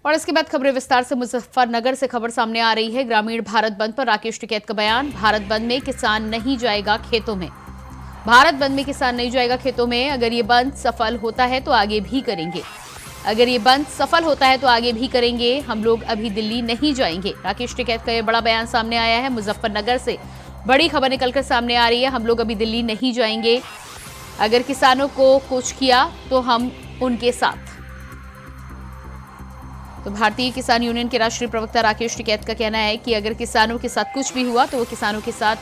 और इसके बाद खबरें विस्तार से। मुजफ्फरनगर से खबर सामने आ रही है। ग्रामीण भारत बंद पर राकेश टिकैत का बयान। भारत बंद में किसान नहीं जाएगा खेतों में। भारत बंद में किसान नहीं जाएगा खेतों में। अगर ये बंद सफल होता है तो आगे भी करेंगे। अगर ये बंद सफल होता है तो आगे भी करेंगे। हम लोग अभी दिल्ली नहीं जाएंगे। राकेश टिकैत का ये बड़ा बयान सामने आया है। मुजफ्फरनगर से बड़ी खबर निकलकर सामने आ रही है। हम लोग अभी दिल्ली नहीं जाएंगे। अगर किसानों को कुछ किया तो हम उनके साथ। तो भारतीय किसान यूनियन के राष्ट्रीय प्रवक्ता राकेश टिकैत का कहना है कि अगर किसानों के साथ कुछ भी हुआ तो वो किसानों के साथ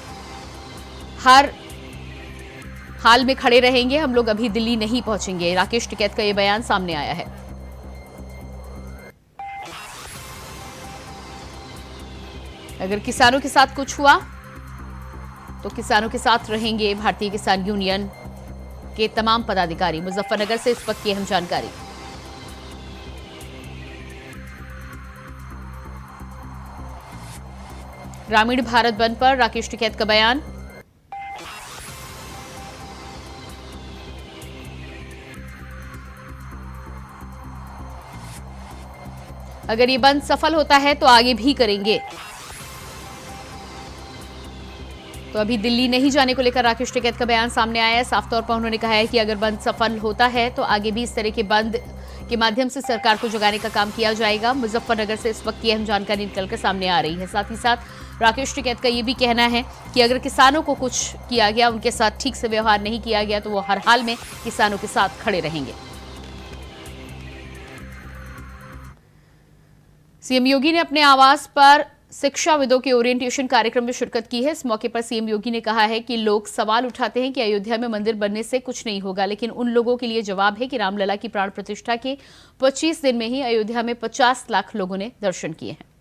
हर हाल में खड़े रहेंगे। हम लोग अभी दिल्ली नहीं पहुंचेंगे। राकेश टिकैत का ये बयान सामने आया है। अगर किसानों के साथ कुछ हुआ तो किसानों के साथ रहेंगे भारतीय किसान यूनियन के तमाम पदाधिकारी। मुजफ्फरनगर से इस वक्त की अहम जानकारी। ग्रामीण भारत बंद पर राकेश टिकैत का बयान। अगर ये बंद सफल होता है तो आगे भी करेंगे। तो अभी दिल्ली नहीं जाने को लेकर राकेश टिकैत का बयान सामने आया है। साफ तौर पर उन्होंने कहा है कि अगर बंद सफल होता है तो आगे भी इस तरह के बंद के माध्यम से सरकार को जगाने का काम किया जाएगा। मुजफ्फरनगर से इस वक्त की अहम जानकारी निकलकर सामने आ रही है। साथ ही साथ राकेश टिकैत का ये भी कहना है कि अगर किसानों को कुछ किया गया, उनके साथ ठीक से व्यवहार नहीं किया गया तो वो हर हाल में किसानों के साथ खड़े रहेंगे। सीएम योगी ने अपने आवास पर शिक्षाविदों के ओरिएंटेशन कार्यक्रम में शिरकत की है। इस मौके पर सीएम योगी ने कहा है कि लोग सवाल उठाते हैं कि अयोध्या में मंदिर बनने से कुछ नहीं होगा, लेकिन उन लोगों के लिए जवाब है कि रामलला की प्राण प्रतिष्ठा के 25 दिन में ही अयोध्या में 50 लाख लोगों ने दर्शन किए हैं।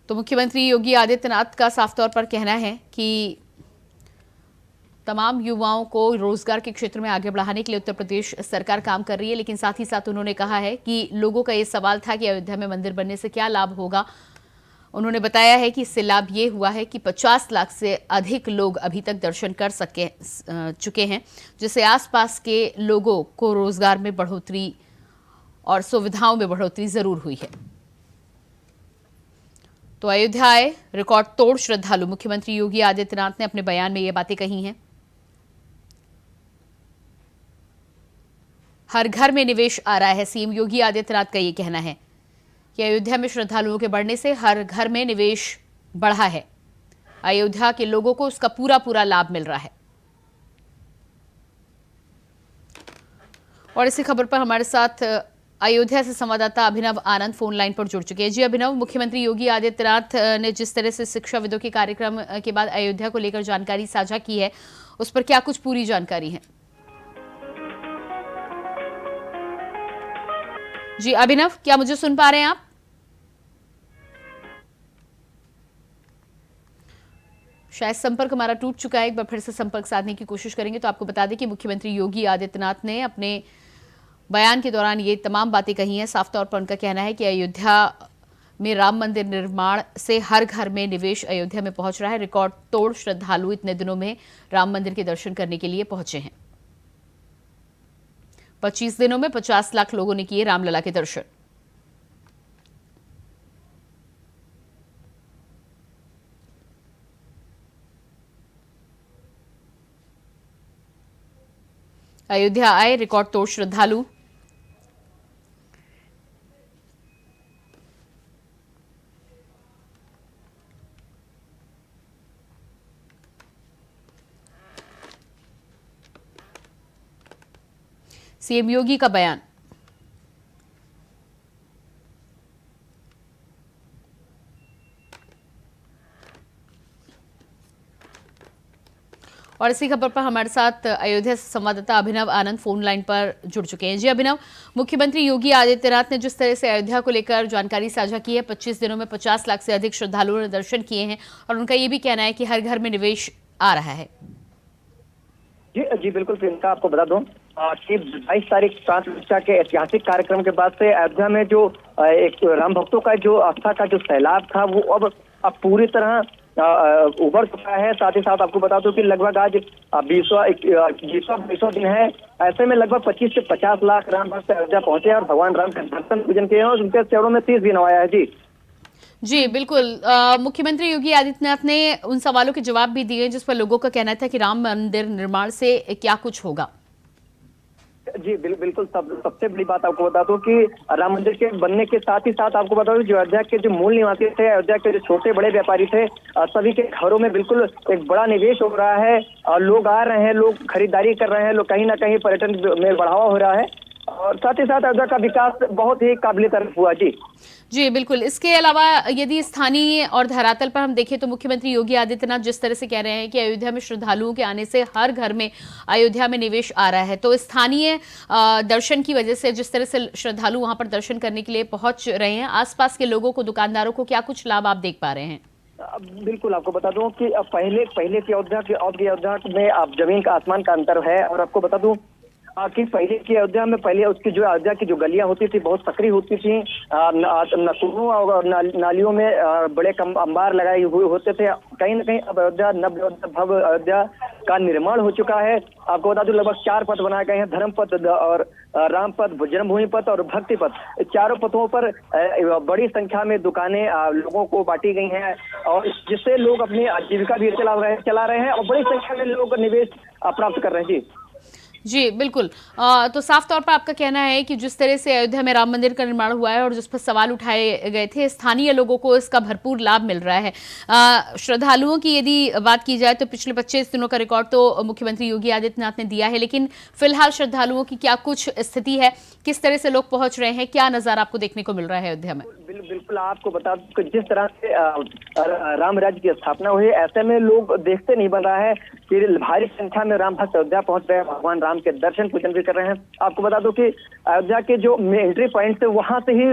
तो मुख्यमंत्री योगी आदित्यनाथ का साफ तौर पर कहना है कि तमाम युवाओं को रोजगार के क्षेत्र में आगे बढ़ाने के लिए उत्तर प्रदेश सरकार काम कर रही है, लेकिन साथ ही साथ उन्होंने कहा है कि लोगों का ये सवाल था कि अयोध्या में मंदिर बनने से क्या लाभ होगा। उन्होंने बताया है कि इससे लाभ ये हुआ है कि 50 लाख से अधिक लोग अभी तक दर्शन कर चुके हैं, जिससे आसपास के लोगों को रोजगार में बढ़ोतरी और सुविधाओं में बढ़ोतरी जरूर हुई है। तो अयोध्या आए रिकॉर्ड तोड़ श्रद्धालु। मुख्यमंत्री योगी आदित्यनाथ ने अपने बयान में ये बातें कही हैं। हर घर में निवेश आ रहा है। सीएम योगी आदित्यनाथ का ये कहना है कि अयोध्या में श्रद्धालुओं के बढ़ने से हर घर में निवेश बढ़ा है। अयोध्या के लोगों को उसका पूरा लाभ मिल रहा है। और इसी खबर पर हमारे साथ अयोध्या से संवाददाता अभिनव आनंद फोन लाइन पर जुड़ चुके हैं। जी अभिनव, मुख्यमंत्री योगी आदित्यनाथ ने जिस तरह से शिक्षाविदों के कार्यक्रम के बाद अयोध्या को लेकर जानकारी साझा की है, उस पर क्या कुछ पूरी जानकारी है? जी अभिनव, क्या मुझे सुन पा रहे हैं आप? शायद संपर्क हमारा टूट चुका है। एक बार फिर से संपर्क साधने की कोशिश करेंगे। तो आपको बता दें कि मुख्यमंत्री योगी आदित्यनाथ ने अपने बयान के दौरान ये तमाम बातें कही हैं। साफ तौर पर उनका कहना है कि अयोध्या में राम मंदिर निर्माण से हर घर में निवेश अयोध्या में पहुंच रहा है। रिकॉर्ड तोड़ श्रद्धालु इतने दिनों में राम मंदिर के दर्शन करने के लिए पहुंचे हैं। 25 दिनों में 50 लाख लोगों ने किए रामलला के दर्शन। अयोध्या आए रिकॉर्ड तोड़ श्रद्धालु। सीएम योगी का बयान। और इसी खबर पर हमारे साथ अयोध्या से संवाददाता अभिनव आनंद फोन लाइन पर जुड़ चुके हैं। जी अभिनव, मुख्यमंत्री योगी आदित्यनाथ ने जिस तरह से अयोध्या को लेकर जानकारी साझा की है, 25 दिनों में 50 लाख से अधिक श्रद्धालुओं ने दर्शन किए हैं और उनका ये भी कहना है कि हर घर में निवेश आ रहा है। जी बिल्कुल प्रियंका, आपको बता दूं कि 22 तारीख प्राण प्रतिष्ठा के ऐतिहासिक कार्यक्रम के बाद से अयोध्या में जो एक राम भक्तों का जो आस्था का जो सैलाब था वो अब पूरी तरह उभर चुका है। साथ ही साथ आपको बता दूं कि लगभग आज 20वां दिन है। ऐसे में लगभग 25 से 50 लाख राम भक्त अयोध्या पहुंचे और भगवान राम का दर्शन पूजन किए और उनके चरणों में शीश भी नवाया है। जी जी बिल्कुल। मुख्यमंत्री योगी आदित्यनाथ ने उन सवालों के जवाब भी दिए जिस पर लोगों का कहना था कि राम मंदिर निर्माण से क्या कुछ होगा। जी बिल्कुल। सबसे बड़ी बात आपको बता दूं कि राम मंदिर के बनने के साथ ही साथ आपको बता दूं जो अयोध्या के जो मूल निवासी थे, अयोध्या के जो छोटे बड़े व्यापारी थे, सभी के घरों में बिल्कुल एक बड़ा निवेश हो रहा है और लोग आ रहे हैं, लोग खरीदारी कर रहे हैं, लोग कहीं ना कहीं पर्यटन में बढ़ावा हो रहा है और साथ ही साथ अयोध्या का विकास बहुत ही काबिले तारीफ हुआ। जी बिल्कुल। इसके अलावा यदि स्थानीय और धरातल पर हम देखें तो मुख्यमंत्री योगी आदित्यनाथ जिस तरह से कह रहे हैं कि अयोध्या में श्रद्धालुओं के आने से हर घर में अयोध्या में निवेश आ रहा है, तो स्थानीय दर्शन की वजह से जिस तरह से श्रद्धालु वहां पर दर्शन करने के लिए पहुंच रहे हैं, आसपास के लोगों को, दुकानदारों को क्या कुछ लाभ आप देख पा रहे हैं? बिल्कुल आपको बता दूं कि पहले की अयोध्या में आप जमीन का आसमान का अंतर है। और आपको बता दूं कि पहले की अयोध्या में पहले उसकी जो अयोध्या की जो गलियां होती थी बहुत सकरी होती थी, नकुरों और नालियों में बड़े अंबार लगाए हुए होते थे। कहीं ना कहीं अब अयोध्या भव्य अयोध्या का निर्माण हो चुका है। आपको बता दूं लगभग 4 पथ बनाए गए हैं, धर्म पथ और राम पथ, जन्मभूमि पथ और भक्ति पथ। चारों पथों पर बड़ी संख्या में दुकानें लोगों को बांटी गई हैं और जिससे लोग अपनी आजीविका भी चला रहे हैं और बड़ी संख्या में लोग निवेश प्राप्त कर रहे हैं। जी बिल्कुल। तो साफ तौर पर आपका कहना है कि जिस तरह से अयोध्या में राम मंदिर का निर्माण हुआ है और जिस पर सवाल उठाए गए थे, स्थानीय लोगों को इसका भरपूर लाभ मिल रहा है। श्रद्धालुओं की यदि बात की जाए तो पिछले 25 दिनों का रिकॉर्ड तो मुख्यमंत्री योगी आदित्यनाथ ने दिया है, लेकिन फिलहाल श्रद्धालुओं की क्या कुछ स्थिति है, किस तरह से लोग पहुंच रहे हैं, क्या नजारा आपको देखने को मिल रहा है अयोध्या में? बिल्कुल आपको बता दूं जिस तरह से राम राज्य की स्थापना हुई, ऐसे में लोग देखते नहीं बन रहा है कि भारी संख्या में राम भक्त अयोध्या पहुंच रहे हैं, भगवान राम के दर्शन पूजन भी कर रहे हैं। आपको बता दूं कि अयोध्या के जो एंट्री पॉइंट थे वहां से ही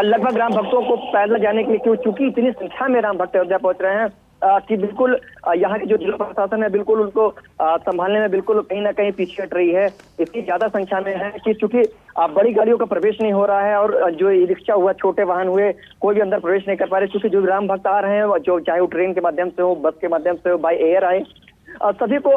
लगभग राम भक्तों को पैदल जाने के लिए, चूंकि इतनी संख्या में राम भक्त अयोध्या पहुंच रहे हैं कि बिल्कुल यहाँ की जो जिला प्रशासन है बिल्कुल उनको संभालने में बिल्कुल कहीं ना कहीं पीछे हट रही है। इतनी ज्यादा संख्या में है कि चूंकि बड़ी गाड़ियों का प्रवेश नहीं हो रहा है और जो ई रिक्शा हुआ, छोटे वाहन हुए, कोई भी अंदर प्रवेश नहीं कर पा रहे, क्योंकि जो राम भक्त आ रहे हैं जो चाहे वो ट्रेन के माध्यम से हो, बस के माध्यम से हो, बाय एयर आए, सभी को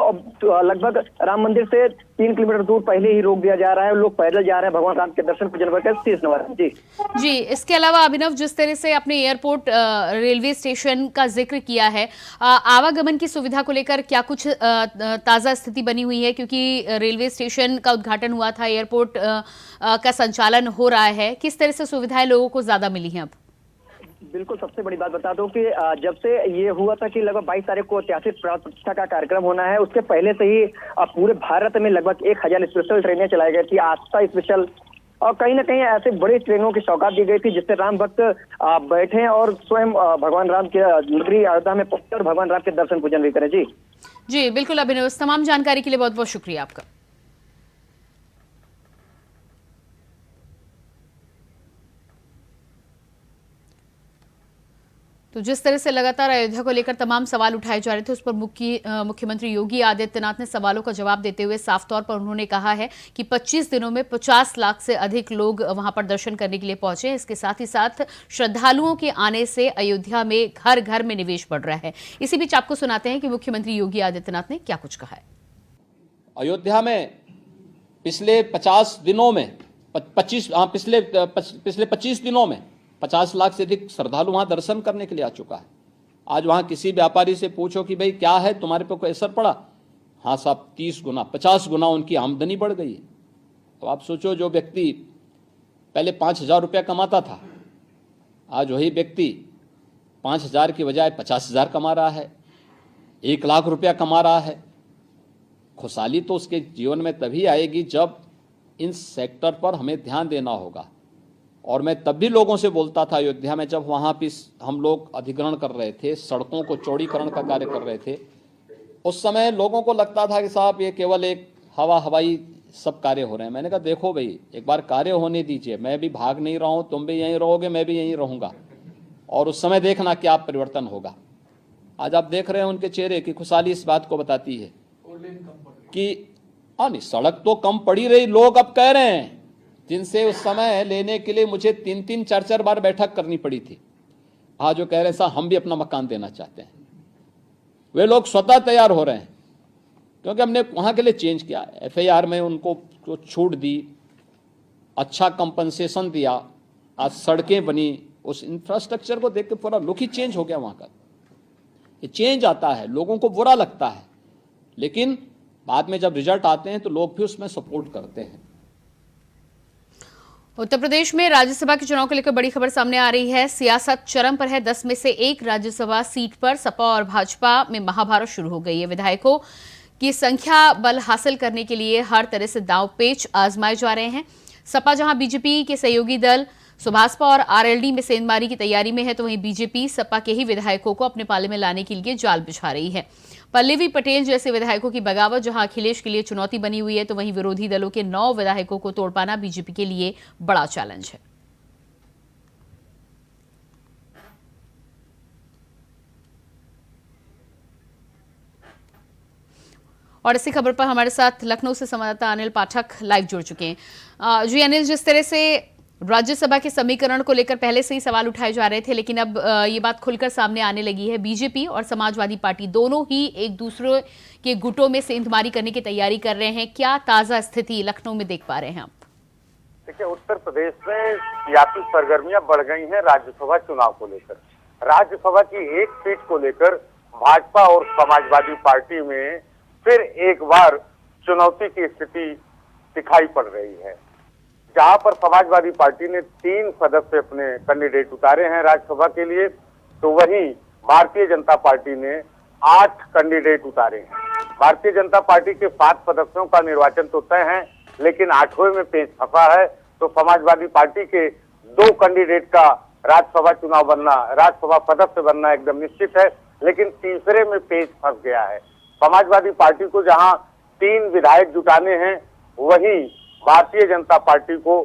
लगभग राम मंदिर से 3 किलोमीटर दूर पहले ही रोक दिया जा रहा है। लोग पैदल जा रहे हैं भगवान राम के दर्शन पूजन करके शीश नवा रहे हैं। जी इसके अलावा अभिनव, जिस तरह से अपने एयरपोर्ट रेलवे स्टेशन का जिक्र किया है, आवागमन की सुविधा को लेकर क्या कुछ ताजा स्थिति बनी हुई है? क्योंकि रेलवे स्टेशन का उद्घाटन हुआ था, एयरपोर्ट का संचालन हो रहा है, किस तरह से सुविधाएं लोगों को ज्यादा मिली हैं अब? बिल्कुल। सबसे बड़ी बात बता दूं कि जब से ये हुआ था कि लगभग 22 तारीख को ऐतिहासिक प्राण प्रतिष्ठा का कार्यक्रम होना है, उसके पहले से ही पूरे भारत में लगभग 1000 स्पेशल ट्रेनें चलाई गई थी, आस्था स्पेशल, और कहीं ना कहीं ऐसे बड़ी ट्रेनों की सौगात दी गई थी जिससे राम भक्त बैठे और स्वयं भगवान राम के नगरी अयोध्या में पहुंचे और भगवान राम के दर्शन पूजन भी करें। जी बिल्कुल अभिनव, इस तमाम जानकारी के लिए बहुत बहुत शुक्रिया आपका। तो जिस तरह से लगातार अयोध्या को लेकर तमाम सवाल उठाए जा रहे थे, उस पर मुख्यमंत्री योगी आदित्यनाथ ने सवालों का जवाब देते हुए साफ तौर पर उन्होंने कहा है कि 25 दिनों में 50 लाख से अधिक लोग वहां पर दर्शन करने के लिए पहुंचे हैं। इसके साथ ही साथ श्रद्धालुओं के आने से अयोध्या में घर घर में निवेश बढ़ रहा है। इसी बीच आपको सुनाते हैं कि मुख्यमंत्री योगी आदित्यनाथ ने क्या कुछ कहा है। अयोध्या में पिछले 50 दिनों में पिछले 25 दिनों में 50 लाख से अधिक श्रद्धालु वहां दर्शन करने के लिए आ चुका है। आज वहां किसी व्यापारी से पूछो कि भाई क्या है, तुम्हारे पे कोई असर पड़ा? हाँ साहब, 30 गुना 50 गुना उनकी आमदनी बढ़ गई है। तो आप सोचो, जो व्यक्ति पहले 5,000 रुपया कमाता था, आज वही व्यक्ति 5,000 की बजाय 50,000 कमा रहा है, 1 लाख रुपया कमा रहा है। खुशहाली तो उसके जीवन में तभी आएगी जब इन सेक्टर पर हमें ध्यान देना होगा। और मैं तब भी लोगों से बोलता था, अयोध्या में जब वहाँ पे हम लोग अधिग्रहण कर रहे थे, सड़कों को चौड़ीकरण का कार्य कर रहे थे, उस समय लोगों को लगता था कि साहब ये केवल एक हवाई सब कार्य हो रहे हैं। मैंने कहा देखो भाई, एक बार कार्य होने दीजिए, मैं भी भाग नहीं रहा हूँ, तुम भी यहीं रहोगे, मैं भी यहीं रहूँगा, और उस समय देखना क्या परिवर्तन होगा। आज आप देख रहे हैं उनके चेहरे की खुशहाली इस बात को बताती है कि नहीं, सड़क तो कम पड़ी रही, लोग अब कह रहे हैं जिनसे उस समय लेने के लिए मुझे 3-3, 4-4 बार बैठक करनी पड़ी थी, आज जो कह रहे हैं साहब हम भी अपना मकान देना चाहते हैं। वे लोग स्वतः तैयार हो रहे हैं, क्योंकि हमने वहाँ के लिए चेंज किया। FIR में उनको जो छूट दी, अच्छा कंपनसेशन दिया, आज सड़कें बनी, उस इंफ्रास्ट्रक्चर को देख के पूरा लुक ही चेंज हो गया वहाँ का। ये चेंज आता है, लोगों को बुरा लगता है, लेकिन बाद में जब रिजल्ट आते हैं तो लोग भी उसमें सपोर्ट करते हैं। उत्तर प्रदेश में राज्यसभा के चुनाव को लेकर बड़ी खबर सामने आ रही है। सियासत चरम पर है। 10 में से 1 राज्यसभा सीट पर सपा और भाजपा में महाभारत शुरू हो गई है। विधायकों की संख्या बल हासिल करने के लिए हर तरह से दांव पेच आजमाए जा रहे हैं। सपा जहां बीजेपी के सहयोगी दल सुभाषपा और RLD में सेंधमारी की तैयारी में है, तो वहीं बीजेपी सपा के ही विधायकों को अपने पाले में लाने के लिए जाल बिछा रही है। पल्लवी पटेल जैसे विधायकों की बगावत जहां अखिलेश के लिए चुनौती बनी हुई है, तो वहीं विरोधी दलों के 9 विधायकों को तोड़ पाना बीजेपी के लिए बड़ा चैलेंज है। और इसी खबर पर हमारे साथ लखनऊ से संवाददाता अनिल पाठक लाइव जुड़ चुके हैं। जी अनिल, जिस तरह से राज्यसभा के समीकरण को लेकर पहले से ही सवाल उठाए जा रहे थे, लेकिन अब ये बात खुलकर सामने आने लगी है। बीजेपी और समाजवादी पार्टी दोनों ही एक दूसरे के गुटों में सेंधमारी करने की तैयारी कर रहे हैं। क्या ताजा स्थिति लखनऊ में देख पा रहे हैं आप? देखिए, उत्तर प्रदेश में सियासी सरगर्मियां बढ़ गई हैं राज्यसभा चुनाव को लेकर। राज्यसभा की एक सीट को लेकर भाजपा और समाजवादी पार्टी में फिर एक बार चुनौती की स्थिति दिखाई पड़ रही है। जहां पर समाजवादी पार्टी ने 3 सदस्य अपने कैंडिडेट उतारे हैं राज्यसभा के लिए, तो वहीं भारतीय जनता पार्टी ने 8 कैंडिडेट उतारे हैं। भारतीय जनता पार्टी के 7 सदस्यों का निर्वाचन तो तय है, लेकिन 8वें में पेच फंसा है। तो समाजवादी पार्टी के 2 कैंडिडेट का राज्यसभा चुनाव बनना, राज्यसभा सदस्य बनना एकदम निश्चित है, लेकिन तीसरे में पेच फंस गया है। समाजवादी पार्टी को जहां 3 विधायक जुटाने हैं, वहीं भारतीय जनता पार्टी को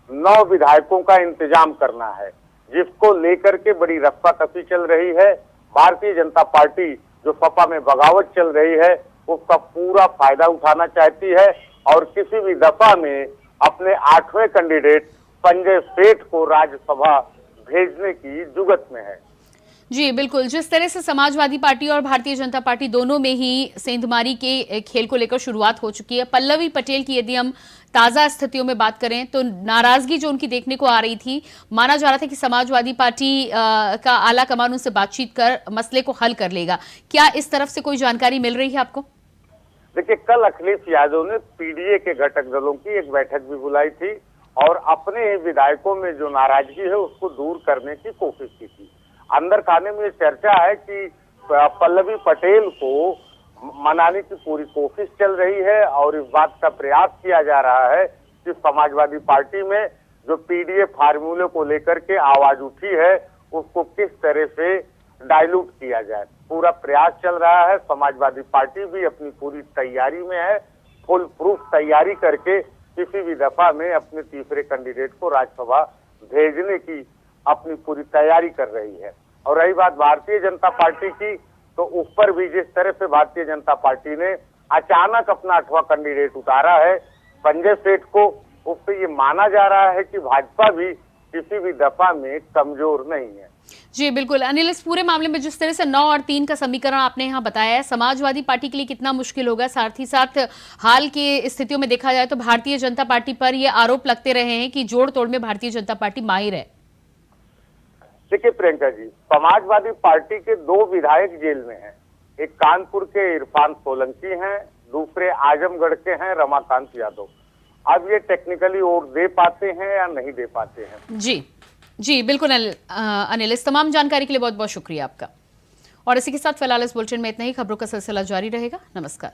9 विधायकों का इंतजाम करना है, जिसको लेकर के बड़ी रस्साकसी चल रही है। भारतीय जनता पार्टी जो सपा में बगावत चल रही है, उसका पूरा फायदा उठाना चाहती है और किसी भी दफा में अपने 8वें कैंडिडेट संजय सेठ को राज्यसभा भेजने की जुगत में है। जी बिल्कुल, जिस तरह से समाजवादी पार्टी और भारतीय जनता पार्टी दोनों में ही सेंधमारी के खेल को लेकर शुरुआत हो चुकी है। पल्लवी पटेल की यदि हम ताजा स्थितियों में बात करें, तो नाराजगी जो उनकी देखने को आ रही थी, माना जा रहा था कि समाजवादी पार्टी का आला कमान उनसे बातचीत कर मसले को हल कर लेगा। क्या इस तरफ से कोई जानकारी मिल रही है आपको? देखिए, कल अखिलेश यादव ने PDA के घटक दलों की एक बैठक भी बुलाई थी और अपने विधायकों में जो नाराजगी है उसको दूर करने की कोशिश की थी। अंदर खाने में चर्चा है कि पल्लवी पटेल को मनाने की पूरी कोशिश चल रही है और इस बात का प्रयास किया जा रहा है कि समाजवादी पार्टी में जो PDA फार्मूले को लेकर के आवाज उठी है, उसको किस तरह से डाइल्यूट किया जाए। पूरा प्रयास चल रहा है। समाजवादी पार्टी भी अपनी पूरी तैयारी में है, फुल प्रूफ तैयारी करके किसी भी दफा में अपने तीसरे कैंडिडेट को राज्यसभा भेजने की अपनी पूरी तैयारी कर रही है। और रही बात भारतीय जनता पार्टी की, तो उस पर भी जिस तरह से भारतीय जनता पार्टी ने अचानक अपना 8वां कैंडिडेट उतारा है संजय सेठ को, उससे ये माना जा रहा है कि भाजपा भी किसी भी दफा में कमजोर नहीं है। जी बिल्कुल अनिल, इस पूरे मामले में जिस तरह से 9 और 3 का समीकरण आपने यहाँ बताया है, समाजवादी पार्टी के लिए कितना मुश्किल होगा? साथ ही साथ हाल की स्थितियों में देखा जाए तो भारतीय जनता पार्टी पर ये आरोप लगते रहे हैं कि जोड़ तोड़ में भारतीय जनता पार्टी माहिर है। देखिए प्रियंका जी, समाजवादी पार्टी के 2 विधायक जेल में हैं। एक कानपुर के इरफान सोलंकी हैं, दूसरे आजमगढ़ के हैं रमाकांत यादव। अब ये टेक्निकली वोट दे पाते हैं या नहीं दे पाते हैं? जी बिल्कुल अनिल, इस तमाम जानकारी के लिए बहुत बहुत शुक्रिया आपका। और इसी के साथ फिलहाल इस बुलेटिन में इतना ही। खबरों का सिलसिला जारी रहेगा। नमस्कार।